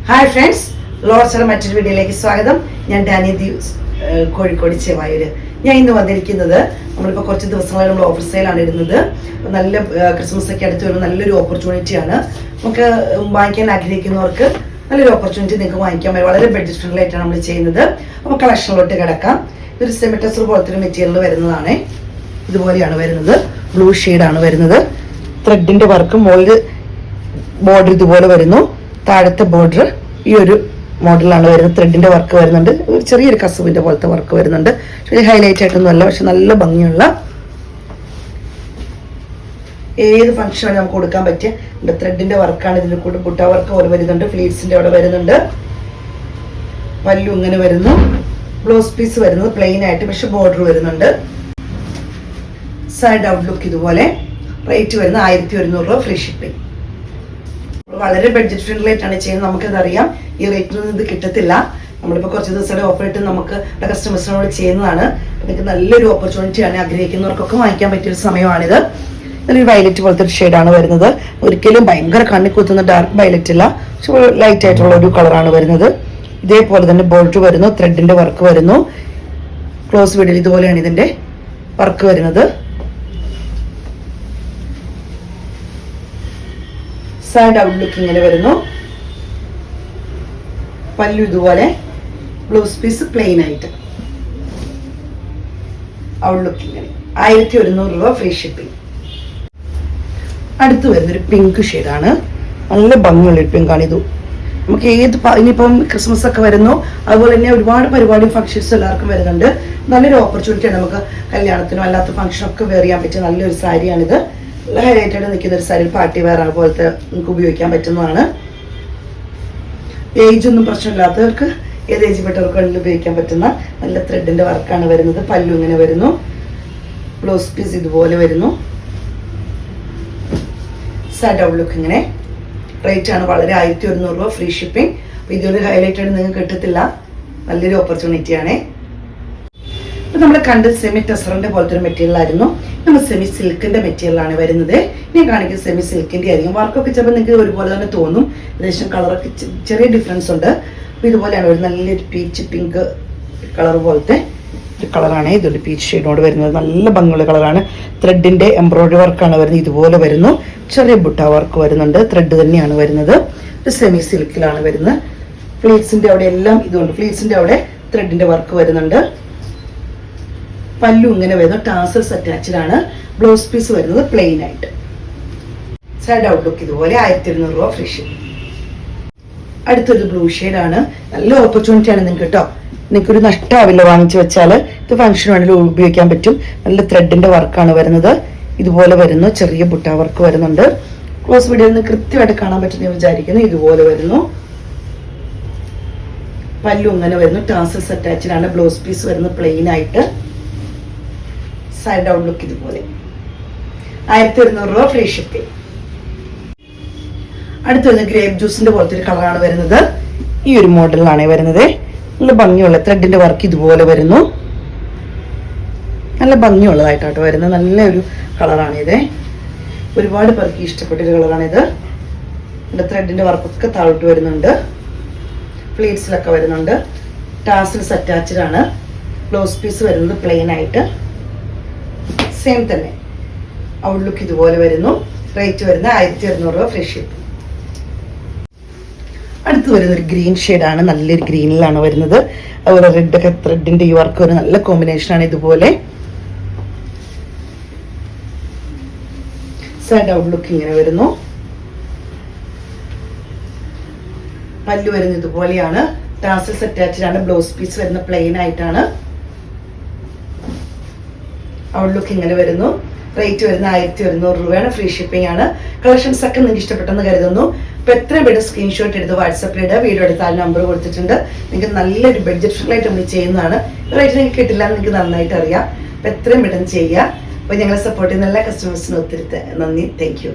Hi friends, ലോഡ്സിന്റെ മറ്റൊരു വീഡിയോയിലേക്ക് സ്വാഗതം. ഞാൻ ഡാനി ദ്യൂസ്, കോഴിക്കോട് ചെവായൂര്. ഞാൻ ഇന്ന് വന്നിരിക്കുന്നത്, നമ്മളിപ്പോൾ കുറച്ച് ദിവസങ്ങളായി നമ്മൾ ഓഫർ സെയിലാണ് ഇടുന്നത്. നല്ല ക്രിസ്മസ് ഒക്കെ അടുത്ത് വരുമ്പോൾ നല്ലൊരു ഓപ്പർച്യൂണിറ്റിയാണ്. നമുക്ക് വാങ്ങിക്കാൻ ആഗ്രഹിക്കുന്നവർക്ക് നല്ലൊരു ഓപ്പർച്യൂണിറ്റി നിങ്ങൾക്ക് വാങ്ങിക്കാൻ പറ്റും. വളരെ ബഡ്ജറ്റ് ഫ്രണ്ട്ലി ആയിട്ടാണ് നമ്മൾ ചെയ്യുന്നത്. അപ്പോൾ കളക്ഷനിലോട്ട് കിടക്കാം. ഇതൊരു സെമിറ്റസർ പോലത്തെ ഒരു മെറ്റീരിയൽ വരുന്നതാണ്. ഇതുപോലെയാണ് വരുന്നത്. ബ്ലൂ ഷെയ്ഡാണ് വരുന്നത്. ത്രെഡിന്റെ വർക്ക് മുകളിൽ ബോർഡർ ഇതുപോലെ വരുന്നു. താഴത്തെ ബോർഡർ ഈ ഒരു മോഡലാണ് വരുന്നത്. ത്രെഡിന്റെ വർക്ക് വരുന്നുണ്ട്. ഒരു ചെറിയൊരു കസവിന്റെ പോലത്തെ വർക്ക് വരുന്നുണ്ട്. പക്ഷേ ഹൈലൈറ്റ് ആയിട്ടൊന്നും അല്ല, പക്ഷെ നല്ല ഭംഗിയുള്ള ഏത് ഫംഗ്ഷനാണ് നമുക്ക് കൊടുക്കാൻ പറ്റിയ ത്രെഡിന്റെ വർക്കാണ്. ഇതിൽ കൂടെ ബുട്ട വർക്ക് പോലെ വരുന്നുണ്ട്. ഫ്ലീറ്റ്സിന്റെ അവിടെ വരുന്നുണ്ട്. പല്ലു ഇങ്ങനെ വരുന്നു. ബ്ലൗസ് പീസ് വരുന്നത് പ്ലെയിൻ ആയിട്ട്, പക്ഷെ ബോർഡർ വരുന്നുണ്ട്. സൈഡ് ഔട്ട്ലുക്ക് ഇതുപോലെ. റേറ്റ് വരുന്നത് 1100 രൂപ, ഫ്രീ ഷിപ്പിംഗ്. വളരെ ബഡ്ജറ്റ് ഫ്രണ്ട്ലി ആയിട്ടാണ് ചെയ്യുന്നത്. നമുക്കതറിയാം, ഈ റേറ്റിനൊന്നും ഇത് കിട്ടത്തില്ല. നമ്മളിപ്പോൾ കുറച്ച് ദിവസത്തെ ഓഫർ ഇട്ട് നമുക്ക് കസ്റ്റമേഴ്സിനോട് ചെയ്യുന്നതാണ്. നിങ്ങൾക്ക് നല്ലൊരു ഓപ്പർച്യൂണിറ്റിയാണ്. ആഗ്രഹിക്കുന്നവർക്കൊക്കെ വാങ്ങിക്കാൻ പറ്റിയൊരു സമയമാണിത്. നല്ലൊരു വയലറ്റ് പോലത്തെ ഒരു ഷെയ്ഡാണ് വരുന്നത്. ഒരിക്കലും ഭയങ്കര കണ്ണി കുത്തുന്ന ഡാർക്ക് വയലറ്റ് അല്ല, പക്ഷെ ലൈറ്റ് ആയിട്ടുള്ള ഒരു കളറാണ് വരുന്നത്. ഇതേപോലെ തന്നെ ബോർഡർ വരുന്നു. ത്രെഡിന്റെ വർക്ക് വരുന്നു. ക്ലോസ് വീഡിയോയിൽ ഇതുപോലെയാണ് ഇതിന്റെ വർക്ക് വരുന്നത്. സൈഡ് ഔട്ട്ലുക്ക് ഇങ്ങനെ വരുന്നു. പല്ലു ഇതുപോലെ. ബ്ലൗസ് പീസ് പ്ലെയിൻ ആയിട്ട്. ഔട്ട്ലുക്ക് ഇങ്ങനെ. 1100 രൂപ, ഫ്രീ ഷിപ്പിംഗ്. അടുത്ത് വരുന്നൊരു പിങ്ക് ഷെയ്ഡാണ്. നല്ല ഭംഗിയുള്ള പിങ്കാണ് ഇത്. നമുക്ക് ഇനിയിപ്പം ക്രിസ്മസ് ഒക്കെ വരുന്നു, അതുപോലെ തന്നെ ഒരുപാട് പരിപാടി ഫംഗ്ഷൻസ് എല്ലാവർക്കും വരുന്നുണ്ട്. നല്ലൊരു ഓപ്പർച്യൂണിറ്റിയാണ്. നമുക്ക് കല്യാണത്തിനും അല്ലാത്ത ഫംഗ്ഷനൊക്കെ വെയർ ചെയ്യാൻ പറ്റിയ നല്ലൊരു സാരിയാണിത്. നല്ല ഹൈലൈറ്റ് ആയിട്ട് നിൽക്കുന്ന ഒരു സാരി. പാർട്ടി വെയർ പോലത്തെ നമുക്ക് ഉപയോഗിക്കാൻ പറ്റുന്നതാണ്. ഏജ് ഒന്നും പ്രശ്നമില്ലാത്തവർക്ക്, ഏത് ഏജ് പെട്ടവർക്ക് ഉപയോഗിക്കാൻ പറ്റുന്ന നല്ല ത്രെഡിന്റെ വർക്കാണ് വരുന്നത്. പല്ലു ഇങ്ങനെ വരുന്നു. ബ്ലൗസ് പീസ് ഇതുപോലെ വരുന്നു. സൈഡ് ഔട്ട്ലുക്ക് ഇങ്ങനെ. റേറ്റ് ആണ് വളരെ 1100 രൂപ, ഫ്രീ ഷിപ്പിംഗ്. അപ്പോൾ ഇതൊരു ഹൈലൈറ്റ് ആയിട്ട് നിങ്ങൾക്ക് കിട്ടത്തില്ല. നല്ലൊരു ഓപ്പർച്യൂണിറ്റിയാണ്. ഇപ്പൊ നമ്മൾ കണ്ട് സെമി ടെസറിന്റെ പോലത്തെ ഒരു മെറ്റീരിയൽ ആയിരുന്നു. നമ്മൾ സെമി സിൽക്കിന്റെ മെറ്റീരിയലാണ് വരുന്നത്. ഞാൻ കാണിക്കുന്നത് സെമി സിൽക്കിന്റെ ആയിരിക്കും. വർക്കൊക്കെ ചിലപ്പോൾ നിങ്ങൾക്ക് ഒരുപോലെ തന്നെ തോന്നും. ഏകദേശം കളറൊക്കെ ചെറിയ ഡിഫറൻസ് ഉണ്ട്. അപ്പൊ ഇതുപോലെയാണ് ഒരു നല്ലൊരു പീച്ച് പിങ്ക് കളർ പോലത്തെ ഒരു കളറാണ്. ഇതൊരു പീച്ച് ഷെയ്ഡോട് വരുന്നത്. നല്ല ഭംഗിയുള്ള കളറാണ്. ത്രെഡിന്റെ എംബ്രോയിഡറി വർക്കാണ് വരുന്നത്. ഇതുപോലെ വരുന്നു. ചെറിയ ബുട്ട വർക്ക് വരുന്നുണ്ട്. ത്രെഡ് തന്നെയാണ് വരുന്നത്. ഒരു സെമി സിൽക്കിലാണ് വരുന്നത്. ഫ്ലീറ്റ്സിന്റെ അവിടെ എല്ലാം ഇതുണ്ട്. ഫ്ലീറ്റ്സിന്റെ അവിടെ ത്രെഡിന്റെ വർക്ക് വരുന്നുണ്ട്. പല്ലു ഇങ്ങനെ വരുന്നു. ടാസൽസ് അറ്റാച്ച്ഡ് ആണ്. ബ്ലൗസ് പീസ് വരുന്നത് പ്ലെയിൻ ആയിട്ട്. സൈഡ് ഔട്ട്ലുക്ക് ഇതുപോലെ. 1200 രൂപ, ഫ്രീ ഷിപ്പിംഗ്. അടുത്തൊരു ബ്ലൂ ഷെയ്ഡാണ്. നല്ല ഓപ്പർച്യൂണിറ്റിയാണ് നിങ്ങൾക്ക് കേട്ടോ. നിങ്ങൾക്കൊരു നഷ്ടമാവില്ല വാങ്ങിച്ചു വെച്ചാൽ. ഇത് ഫംഗ്ഷൻ വേണമെങ്കിലും ഉപയോഗിക്കാൻ പറ്റും. നല്ല ത്രെഡിന്റെ വർക്കാണ് വരുന്നത്. ഇതുപോലെ വരുന്നു. ചെറിയ ബുട്ട വർക്ക് വരുന്നുണ്ട്. ക്ലോസ് വീഡിയോയിൽ നിന്ന് കൃത്യമായിട്ട് കാണാൻ പറ്റും ഞാൻ വിചാരിക്കുന്നു. ഇതുപോലെ വരുന്നു. പല്ലു ഇങ്ങനെ വരുന്നു. ടാസൽസ് അറ്റാച്ച്ഡ് ആണ്. ബ്ലൗസ് പീസ് വരുന്നത് പ്ലെയിൻ ആയിട്ട്. സൈഡ് ഔട്ട്ലുക്ക് ഇതുപോലെ. 1100 രൂപ, ഫ്രീ ഷിപ്പിംഗ്. അടുത്ത് വരുന്നത് ഗ്രേപ്പ് ജ്യൂസിന്റെ പോലത്തെ ഒരു കളറാണ് വരുന്നത്. ഈ ഒരു മോഡലിലാണ് വരുന്നത്. നല്ല ഭംഗിയുള്ള ത്രെഡിന്റെ വർക്ക് ഇതുപോലെ വരുന്നു. നല്ല ഭംഗിയുള്ളതായിട്ടാട്ടോ വരുന്നത്. നല്ലൊരു കളറാണിത്. ഒരുപാട് പേർക്ക് ഇഷ്ടപ്പെട്ടൊരു കളറാണിത്. ഇവിടെ ത്രെഡിന്റെ വർക്കൊക്കെ താഴോട്ട് വരുന്നുണ്ട്. ഫ്ലീറ്റ്സിലൊക്കെ വരുന്നുണ്ട്. ടാസൽസ് അറ്റാച്ച്ഡ് ആണ്. ബ്ലൗസ് പീസ് വരുന്നത് പ്ലെയിൻ ആയിട്ട്. സെയിം തന്നെ. ഔട്ട്ലുക്ക് ഇതുപോലെ വരുന്നു. റേറ്റ് വരുന്നത് 1200 രൂപ, ഫ്രീ ഷിപ്പ്. അടുത്ത് വരുന്ന ഒരു ഗ്രീൻ ഷെയ്ഡാണ്. നല്ലൊരു ഗ്രീനിലാണ് വരുന്നത്. അതുപോലെ റെഡ് ഒക്കെ ത്രെഡിന്റെ ഈ വർക്ക് ഒരു നല്ല കോമ്പിനേഷൻ ആണ്. ഇതുപോലെ സൈഡ് ഔട്ട്ലുക്ക് ഇങ്ങനെ വരുന്നു. പല്ലു വരുന്നത് ഇതുപോലെയാണ്. ടാസൽസ് അറ്റാച്ച്ഡ് ആണ്. ബ്ലൗസ് പീസ് വരുന്ന പ്ലെയിൻ ആയിട്ടാണ്. ഔട്ട്ലുക്ക് ഇങ്ങനെ വരുന്നു. റേറ്റ് വരുന്ന 1100 രൂപയാണ്, ഫ്രീ ഷിപ്പിംഗ് ആണ്. കളക്ഷൻസ് ഒക്കെ നിങ്ങൾക്ക് ഇഷ്ടപ്പെട്ടെന്ന് കരുതുന്നു. അപ്പൊ എത്രയും പെട്ടെന്ന് സ്ക്രീൻഷോട്ട് എടുത്ത് വാട്സാപ്പിൽ ഇടുക. വീഡിയോ എടുത്താൽ നമ്പർ കൊടുത്തിട്ടുണ്ട്. നിങ്ങൾക്ക് നല്ലൊരു ബഡ്ജറ്റ് ഫ്രണ്ട്ലി നമ്മൾ ചെയ്യുന്നതാണ്. റേറ്റ് നിങ്ങൾക്ക് കിട്ടില്ല എന്ന് നിങ്ങൾക്ക് നന്നായിട്ട് അറിയാം. അപ്പൊ എത്രയും പെട്ടെന്ന് ചെയ്യുക. അപ്പൊ ഞങ്ങളെ സപ്പോർട്ട് ചെയ്യുന്ന എല്ലാ കസ്റ്റമേഴ്സിനും ഒത്തിരി നന്ദി. Thank you.